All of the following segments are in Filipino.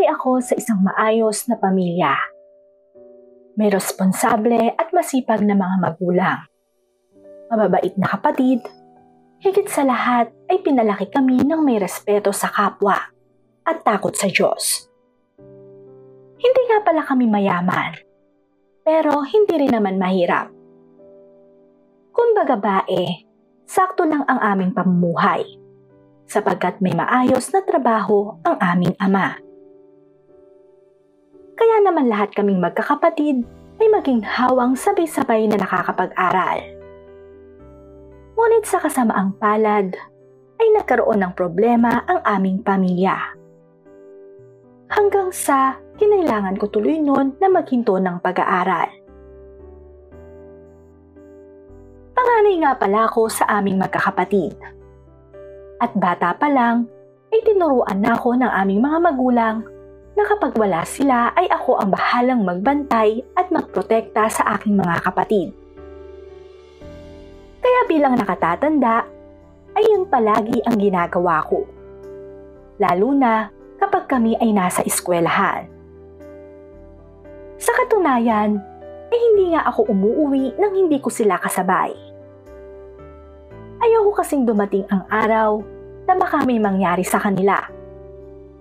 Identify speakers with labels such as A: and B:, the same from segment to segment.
A: Lumaki ako sa isang maayos na pamilya. May responsable at masipag na mga magulang. Mababait na kapatid. Higit sa lahat ay pinalaki kami ng may respeto sa kapwa at takot sa Diyos. Hindi nga pala kami mayaman, pero hindi rin naman mahirap. Kumbaga sakto lang ang aming pamumuhay, sapagkat may maayos na trabaho ang aming ama. Kaya naman lahat kaming magkakapatid ay maging hawang sabay-sabay na nakakapag-aral. Ngunit sa kasamaang palad ay nagkaroon ng problema ang aming pamilya. Hanggang sa kinailangan ko tuloy noon na maghinto ng pag-aaral. Panganay nga pala ako sa aming magkakapatid. At bata pa lang ay tinuruan na ako ng aming mga magulang na kapag wala sila ay ako ang bahalang magbantay at magprotekta sa aking mga kapatid. Kaya bilang nakatatanda, ay yun palagi ang ginagawa ko. Lalo na kapag kami ay nasa eskwelahan. Sa katunayan, ay hindi nga ako umuuwi nang hindi ko sila kasabay. Ayoko kasing dumating ang araw na baka may mangyari sa kanila.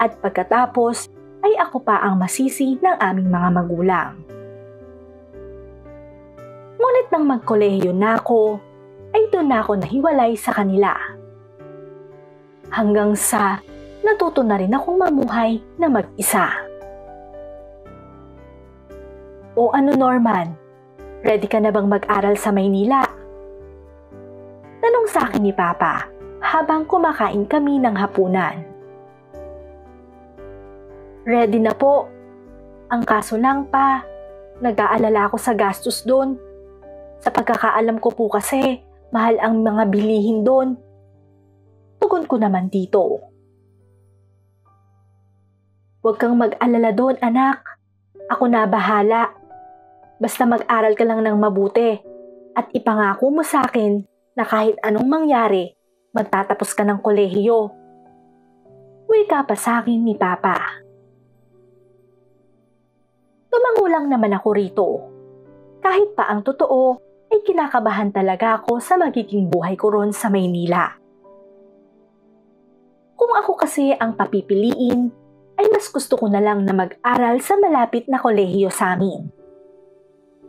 A: At pagkatapos, ay ako pa ang masisi ng aming mga magulang. Ngunit nang magkolehiyo na ako, ay doon na ako nahiwalay sa kanila. Hanggang sa natuto na rin akong mamuhay na mag-isa. O ano Norman, ready ka na bang mag-aral sa Maynila? Tanong sa akin ni Papa habang kumakain kami ng hapunan. Ready na po. Ang kaso lang pa, nag-aalala ako sa gastos doon. Sa pagkakaalam ko po kasi, mahal ang mga bilihin doon. Tugon ko naman dito. Huwag kang mag-alala doon, anak. Ako na bahala. Basta mag-aral ka lang ng mabuti at ipangako mo sa akin na kahit anong mangyari, magtatapos ka ng kolehiyo. Wika pa sa akin ni Papa. Tumangulang naman ako rito. Kahit pa ang totoo, ay kinakabahan talaga ako sa magiging buhay ko ron sa Maynila. Kung ako kasi ang papipiliin, ay mas gusto ko na lang na mag-aral sa malapit na kolehiyo sa amin.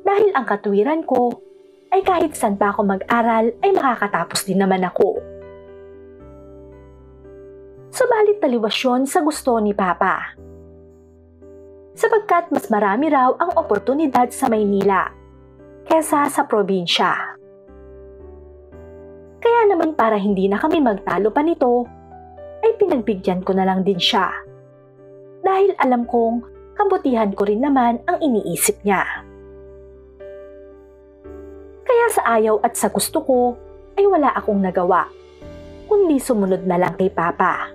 A: Dahil ang katwiran ko, ay kahit saan pa ako mag-aral ay makakatapos din naman ako. Subalit taliwas yun sa gusto ni Papa. Sapagkat mas marami raw ang oportunidad sa Maynila kesa sa probinsya. Kaya naman para hindi na kami magtalo pa nito, ay pinagbigyan ko na lang din siya. Dahil alam kong kabutihan ko rin naman ang iniisip niya. Kaya sa ayaw at sa gusto ko, ay wala akong nagawa, kundi sumunod na lang kay Papa.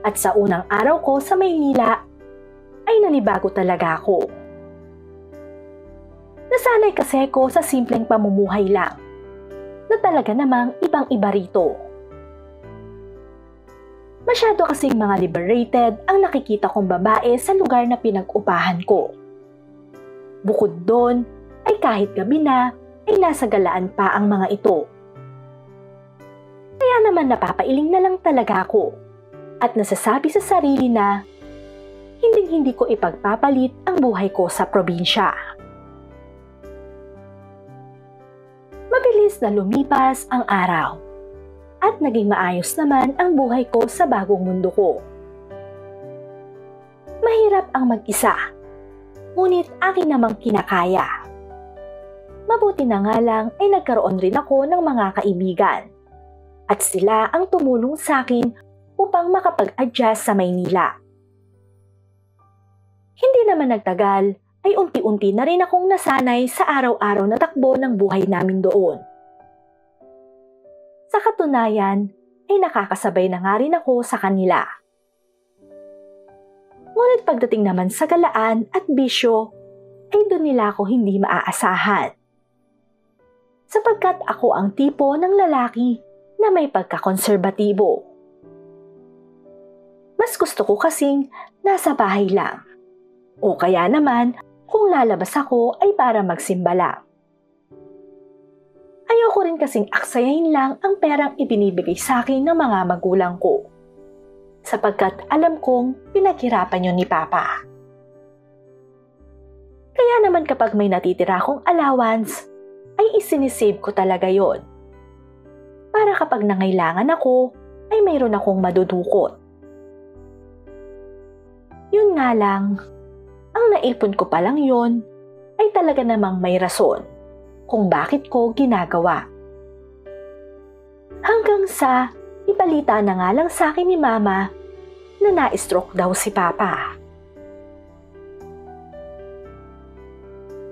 A: At sa unang araw ko sa Maynila, ay nanibago talaga ako. Nasanay kasi ko sa simpleng pamumuhay lang, na talaga namang ibang-iba rito. Masyado kasing mga liberated ang nakikita kong babae sa lugar na pinag-upahan ko. Bukod doon, ay kahit gabi na, ay nasa galaan pa ang mga ito. Kaya naman napapailing na lang talaga ako, at nasasabi sa sarili na, hindi ko ipagpapalit ang buhay ko sa probinsya. Mabilis na lumipas ang araw at naging maayos naman ang buhay ko sa bagong mundo ko. Mahirap ang mag-isa, ngunit akin namang kinakaya. Mabuti na nga lang ay nagkaroon rin ako ng mga kaibigan at sila ang tumulong sa akin upang makapag-adjust sa Maynila. Hindi naman nagtagal ay unti-unti na rin akong nasanay sa araw-araw na takbo ng buhay namin doon. Sa katunayan, ay nakakasabay na nga rin ako sa kanila. Ngunit pagdating naman sa galaan at bisyo, ay doon nila ako hindi maaasahan. Sapagkat ako ang tipo ng lalaki na may pagkakonserbatibo. Mas gusto ko kasing nasa bahay lang. O kaya naman, kung lalabas ako ay para magsimba lang. Ayoko rin kasing aksayahin lang ang perang ibinibigay sa akin ng mga magulang ko. Sapagkat alam kong pinaghirapan yun ni Papa. Kaya naman kapag may natitira akong allowance, ay isinisave ko talaga yon. Para kapag nangailangan ako, ay mayroon akong madudukot. Yun nga lang, ang naipon ko pa lang yun ay talaga namang may rason kung bakit ko ginagawa. Hanggang sa ibalita na nga lang sa akin ni Mama na na-stroke daw si Papa.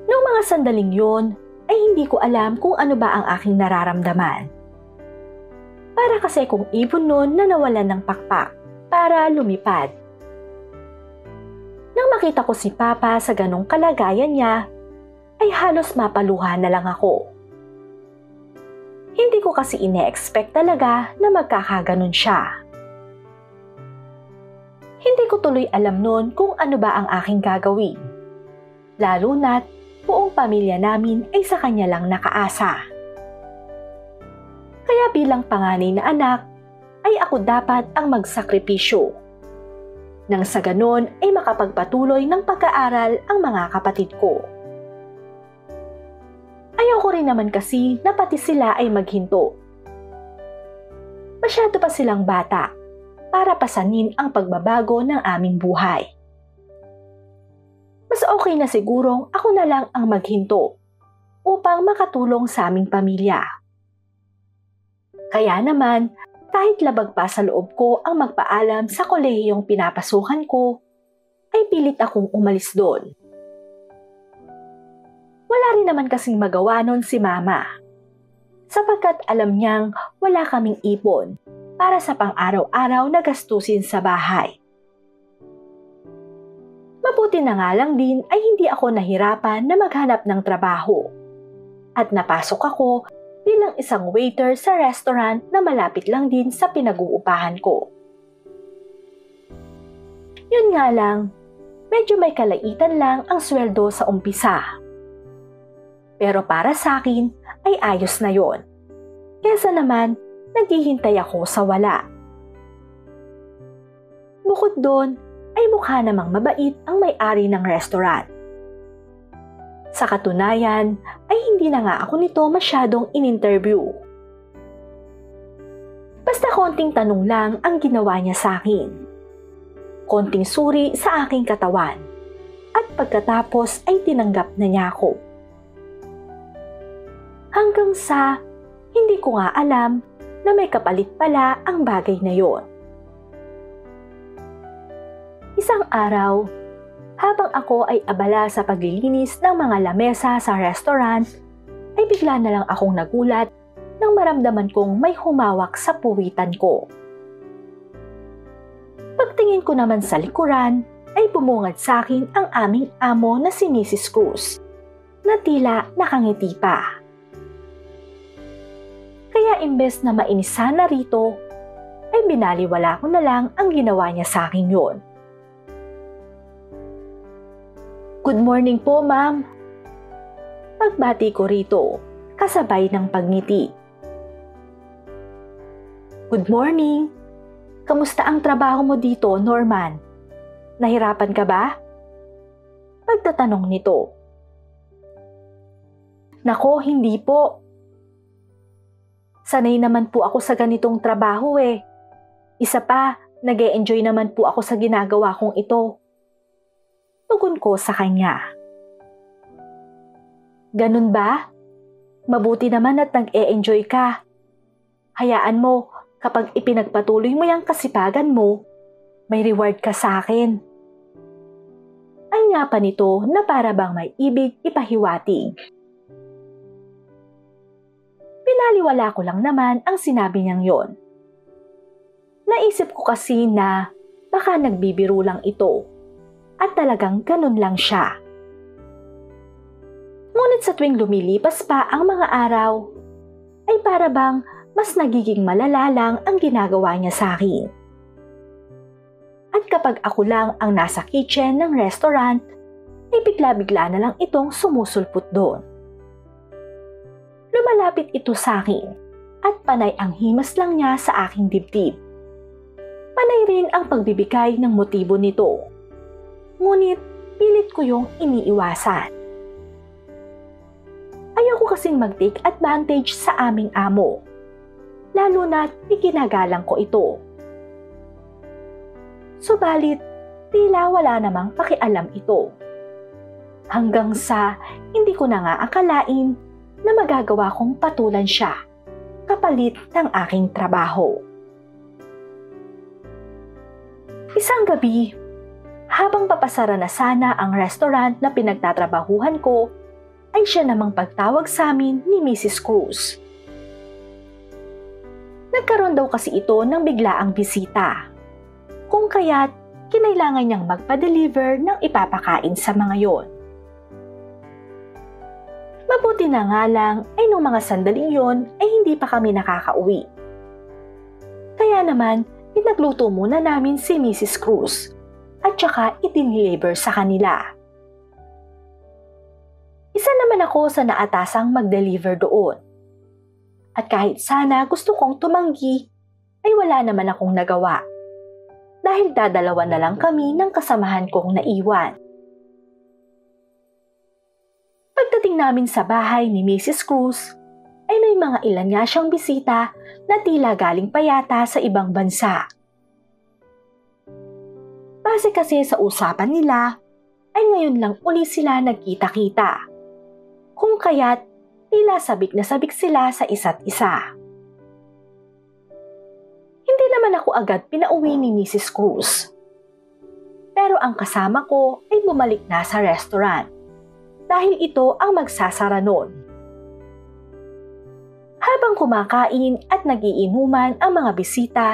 A: Noong mga sandaling yun ay hindi ko alam kung ano ba ang aking nararamdaman. Para kasi kung ibon nun na nawalan ng pakpak para lumipad. Nang makita ko si Papa sa ganong kalagayan niya, ay halos mapaluha na lang ako. Hindi ko kasi ine-expect talaga na magkakaganon siya. Hindi ko tuloy alam noon kung ano ba ang aking gagawin. Lalo na't buong pamilya namin ay sa kanya lang nakaasa. Kaya bilang panganay na anak, ay ako dapat ang magsakripisyo. Nang sa ganon ay makapagpatuloy ng pag-aaral ang mga kapatid ko. Ayoko rin naman kasi na pati sila ay maghinto. Masyado pa silang bata para pasanin ang pagbabago ng aming buhay. Mas okay na sigurong ako na lang ang maghinto upang makatulong sa aming pamilya. Kaya naman, kahit labag pa sa loob ko ang magpaalam sa kolehiyong pinapasukan ko, ay pilit akong umalis doon. Wala rin naman kasing magawa noon si Mama, sapagkat alam niyang wala kaming ipon para sa pang-araw-araw na gastusin sa bahay. Mabuti na nga lang din ay hindi ako nahirapan na maghanap ng trabaho at napasok ako bilang isang waiter sa restaurant na malapit lang din sa pinag-uupahan ko. Yun nga lang, medyo may kalaitan lang ang sweldo sa umpisa. Pero para sa akin ay ayos na yon. Kesa naman, naghihintay ako sa wala. Bukod doon, ay mukha namang mabait ang may-ari ng restaurant. Sa katunayan, ay hindi na nga ako nito masyadong in-interview. Basta konting tanong lang ang ginawa niya sa akin. Konting suri sa aking katawan. At pagkatapos ay tinanggap na niya ako. Hanggang sa hindi ko nga alam na may kapalit pala ang bagay na yon. Isang araw, habang ako ay abala sa paglilinis ng mga lamesa sa restaurant, ay bigla na lang akong nagulat nang maramdaman kong may humawak sa puwitan ko. Pagtingin ko naman sa likuran, ay bumungad sa akin ang aming amo na si Mrs. Cruz, na tila nakangiti pa. Kaya imbes na mainis sana rito, ay binaliwala ko na lang ang ginawa niya sa akin yon. Good morning po, ma'am. Pagbati ko rito, kasabay ng pagngiti. Good morning. Kamusta ang trabaho mo dito, Norman? Nahirapan ka ba? Pagtatanong nito. Nako, hindi po. Sanay naman po ako sa ganitong trabaho eh. Isa pa, nag-e-enjoy naman po ako sa ginagawa kong ito. Tugon ko sa kanya. Ganun ba? Mabuti naman at nag-e-enjoy ka. Hayaan mo, kapag ipinagpatuloy mo yung kasipagan mo, may reward ka sa akin. Anya pa nito na para bang may ibig ipahiwatig. Pinaliwala ko lang naman ang sinabi niyang yon. Naisip ko kasi na baka nagbibiro lang ito. At talagang ganun lang siya. Ngunit sa tuwing lumilipas pa ang mga araw, ay para bang mas nagiging malala lang ang ginagawa niya sa akin. At kapag ako lang ang nasa kitchen ng restaurant, ay bigla-bigla na lang itong sumusulpot doon. Lumalapit ito sa akin at panay ang himas lang niya sa aking dibdib. Panay rin ang pagbibigay ng motibo nito. Ngunit pilit ko yung iniiwasan. Ayoko kasing mag-take advantage sa aming amo, lalo na't iginagalang ko ito. Subalit, tila wala namang pakialam ito. Hanggang sa hindi ko na nga akalain na magagawa kong patulan siya kapalit ng aking trabaho. Isang gabi, habang papasara na sana ang restaurant na pinagtatrabahuhan ko, ay siya namang pagtawag sa amin ni Mrs. Cruz. Nagkaroon daw kasi ito ng biglaang bisita, kung kaya't kinailangan niyang magpa-deliver ng ipapakain sa mga yon. Mabuti na nga lang ay nung mga sandaling yon ay hindi pa kami nakakauwi. Kaya naman, pinagluto muna namin si Mrs. Cruz at saka i-deliver sa kanila. Isa naman ako sa naatasang mag-deliver doon. At kahit sana gusto kong tumanggi, ay wala naman akong nagawa. Dahil dadalawa na lang kami ng kasamahan kong naiwan. Pagdating namin sa bahay ni Mrs. Cruz, ay may mga ilan nga siyang bisita na tila galing pa yata sa ibang bansa. Base kasi sa usapan nila, ay ngayon lang uli sila nagkita-kita. Kung kaya't tila sabik na sabik sila sa isa't isa. Hindi naman ako agad pinauwi ni Mrs. Cruz. Pero ang kasama ko ay bumalik na sa restaurant dahil ito ang magsasara noon. Habang kumakain at nagiinuman ang mga bisita,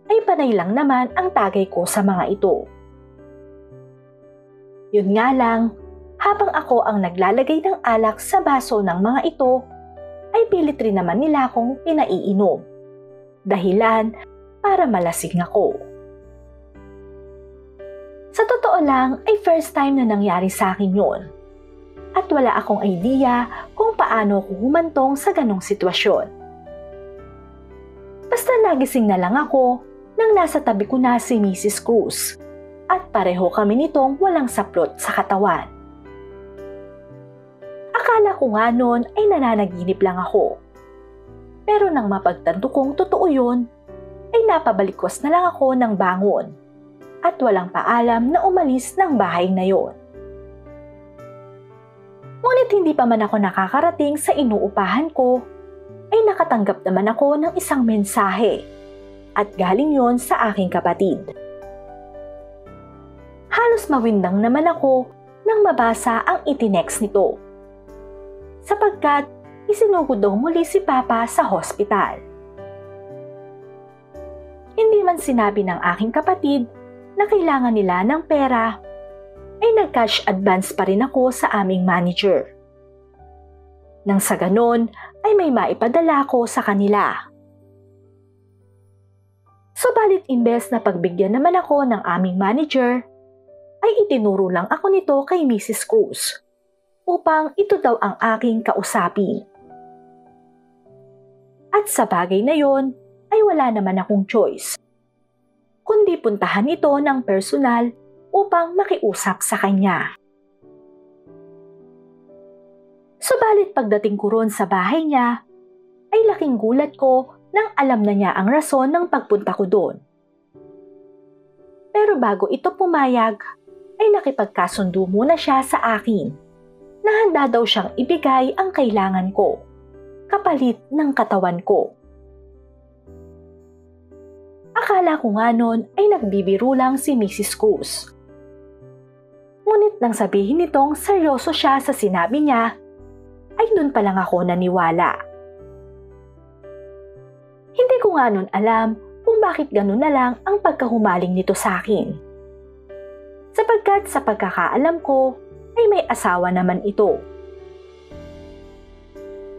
A: ay panay lang naman ang tagay ko sa mga ito. Yun nga lang, habang ako ang naglalagay ng alak sa baso ng mga ito, ay pilit rin naman nila akong pinaiinom. Dahilan para malasing ako. Sa totoo lang ay first time na nangyari sa akin yon. At wala akong idea kung paano ako humantong sa ganong sitwasyon. Basta nagising na lang ako nang nasa tabi ko na si Mrs. Cruz at pareho kami nitong walang saplot sa katawan. Akala ko nga noon ay nananaginip lang ako. Pero nang mapagtanto kong totoo yun, ay napabalikwas na lang ako ng bangon at walang paalam na umalis ng bahay na yon. Ngunit hindi pa man ako nakakarating sa inuupahan ko, ay nakatanggap naman ako ng isang mensahe at galing yon sa aking kapatid. Halos mawindang naman ako nang mabasa ang itinext nito, sapagkat isinugod daw muli si Papa sa hospital. Hindi man sinabi ng aking kapatid na kailangan nila ng pera, ay nag-cash advance pa rin ako sa aming manager. Nang sa ganon ay may maipadala ko sa kanila. Subalit imbes na pagbigyan naman ako ng aming manager, ay itinuro lang ako nito kay Mrs. Cruz upang ito daw ang aking kausapin. At sa bagay na yon, ay wala naman akong choice, kundi puntahan ito ng personal upang makiusap sa kanya. Subalit pagdating ko roon sa bahay niya, ay laking gulat ko nang alam na niya ang rason ng pagpunta ko doon. Pero bago ito pumayag, ay nakipagkasundo muna siya sa akin na handa daw siyang ibigay ang kailangan ko, kapalit ng katawan ko. Akala ko nga noon ay nagbibiro lang si Mrs. Cruz. Ngunit nang sabihin nitong seryoso siya sa sinabi niya, ay doon pa lang ako naniwala. Hindi ko nga noon alam kung bakit ganun na lang ang pagkahumaling nito sa akin. Sapagkat sa pagkakaalam ko ay may asawa naman ito.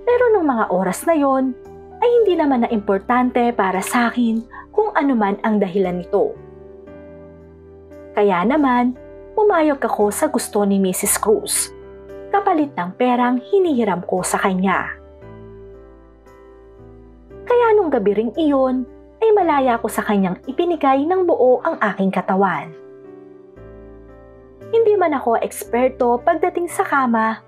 A: Pero nung mga oras na yon, ay hindi naman na importante para sa akin kung ano man ang dahilan nito. Kaya naman, pumayag ako sa gusto ni Mrs. Cruz, kapalit ng perang hinihiram ko sa kanya. Kaya nung gabi ring iyon, ay malaya ko sa kanyang ipinigay ng buo ang aking katawan. Hindi man ako eksperto pagdating sa kama,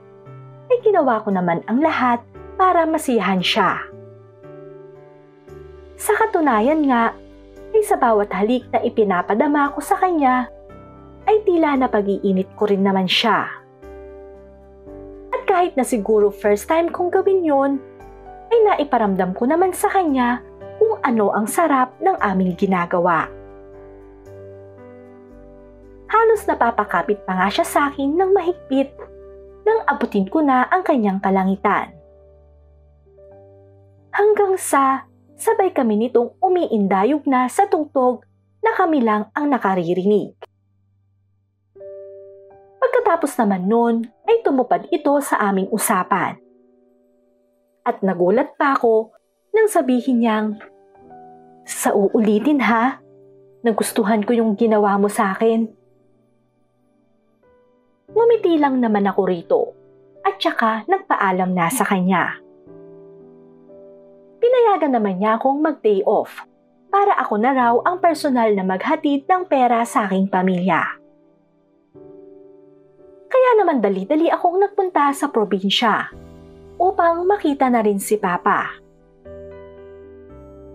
A: ay ginawa ko naman ang lahat para masiyahan siya. Sa katunayan nga, ay sa bawat halik na ipinapadama ko sa kanya, ay tila na pag-iinit ko rin naman siya. At kahit na siguro first time kong gawin yon, ay naiparamdam ko naman sa kanya kung ano ang sarap ng aming ginagawa. Halos napapakapit pa nga siya sa akin ng mahigpit nang abutin ko na ang kanyang kalangitan. Hanggang sa sabay kami nitong umiindayog na sa tugtog na kami lang ang nakaririnig. Pagkatapos naman nun ay tumupad ito sa aming usapan. At nagulat pa ako nang sabihin niyang, "Sa uulitin ha, nagustuhan ko yung ginawa mo sa akin." Ngumiti lang naman ako rito at saka nagpaalam na sa kanya. Pinayagan naman niya akong mag-day off para ako na raw ang personal na maghatid ng pera sa aking pamilya. Kaya naman dali-dali akong nagpunta sa probinsya upang makita na rin si Papa.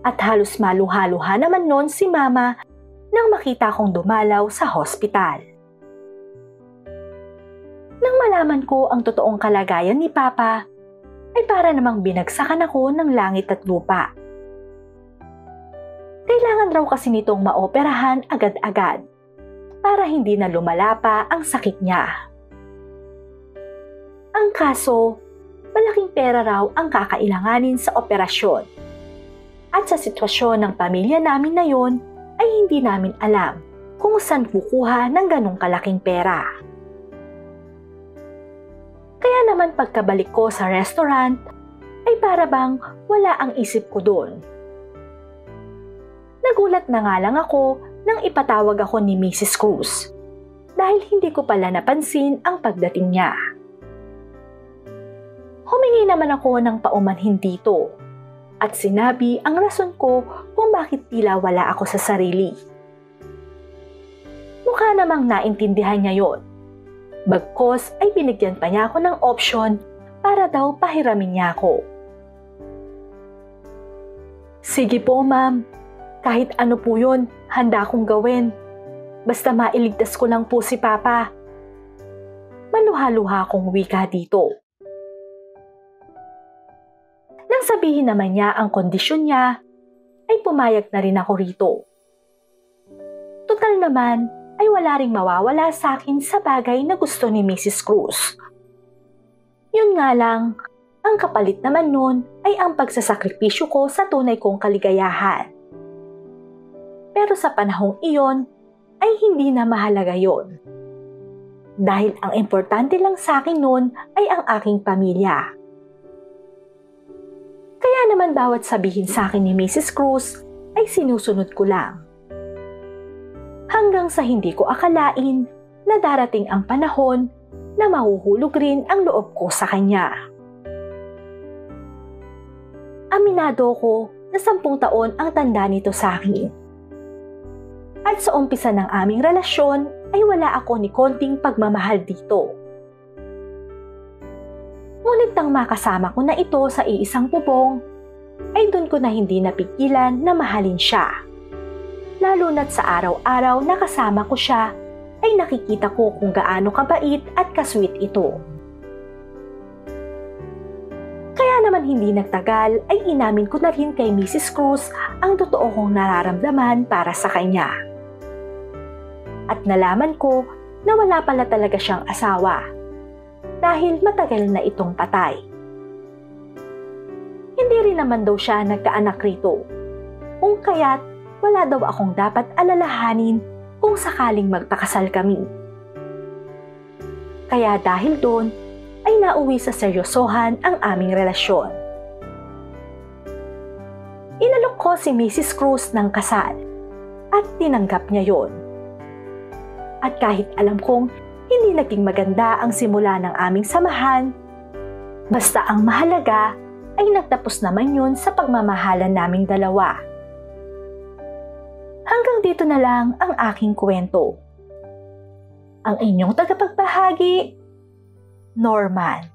A: At halos maluha-luha naman noon si Mama nang makita akong dumalaw sa hospital. Nang malaman ko ang totoong kalagayan ni Papa, ay para namang binagsakan ako ng langit at lupa. Kailangan raw kasi nitong maoperahan agad-agad para hindi na lumala pa ang sakit niya. Ang kaso, malaking pera raw ang kakailanganin sa operasyon. At sa sitwasyon ng pamilya namin na yon, ay hindi namin alam kung saan kukuha ng ganong kalaking pera. Kaya naman pagkabalik ko sa restaurant, ay para bang wala ang isip ko doon. Nagulat na nga lang ako nang ipatawag ako ni Mrs. Cruz dahil hindi ko pala napansin ang pagdating niya. Humingi naman ako ng paumanhin dito at sinabi ang rason ko kung bakit tila wala ako sa sarili. Mukha namang naintindihan niya yon. Bagkos ay binigyan pa niya ako ng option para daw pahiramin niya ako. "Sige po ma'am, kahit ano po yun, handa akong gawin. Basta mailigtas ko lang po si Papa." Maluha-luha akong wika dito. Nang sabihin naman niya ang kondisyon niya, ay pumayag na rin ako rito. Total naman, ay wala ring mawawala sa akin sa bagay na gusto ni Mrs. Cruz. Yun nga lang, ang kapalit naman nun ay ang pagsasakripisyo ko sa tunay kong kaligayahan. Pero sa panahong iyon, ay hindi na mahalaga yon. Dahil ang importante lang sa akin nun ay ang aking pamilya. Kaya naman bawat sabihin sa akin ni Mrs. Cruz ay sinusunod ko lang. Hanggang sa hindi ko akalain na darating ang panahon na mahuhulog rin ang loob ko sa kanya. Aminado ko na 10 taon ang tanda nito sa akin. At sa umpisa ng aming relasyon ay wala ako ni konting pagmamahal dito. Ngunit nang makasama ko na ito sa iisang bubong, ay doon ko na hindi napigilan na mahalin siya. Lalo na't sa araw-araw na kasama ko siya, ay nakikita ko kung gaano kabait at kasweet ito. Kaya naman hindi nagtagal ay inamin ko na rin kay Mrs. Cruz ang totoo kong nararamdaman para sa kanya. At nalaman ko na wala pala talaga siyang asawa dahil matagal na itong patay. Hindi rin naman daw siya nagkaanak rito, kung kaya't wala daw akong dapat alalahanin kung sakaling magpakasal kami. Kaya dahil doon, ay nauwi sa seryosohan ang aming relasyon. Inalok ko si Mrs. Cruz ng kasal at tinanggap niya yon. At kahit alam kong hindi naging maganda ang simula ng aming samahan, basta ang mahalaga ay nagtapos naman yun sa pagmamahalan naming dalawa. Hanggang dito na lang ang aking kwento. Ang inyong tagapagbahagi, Norman.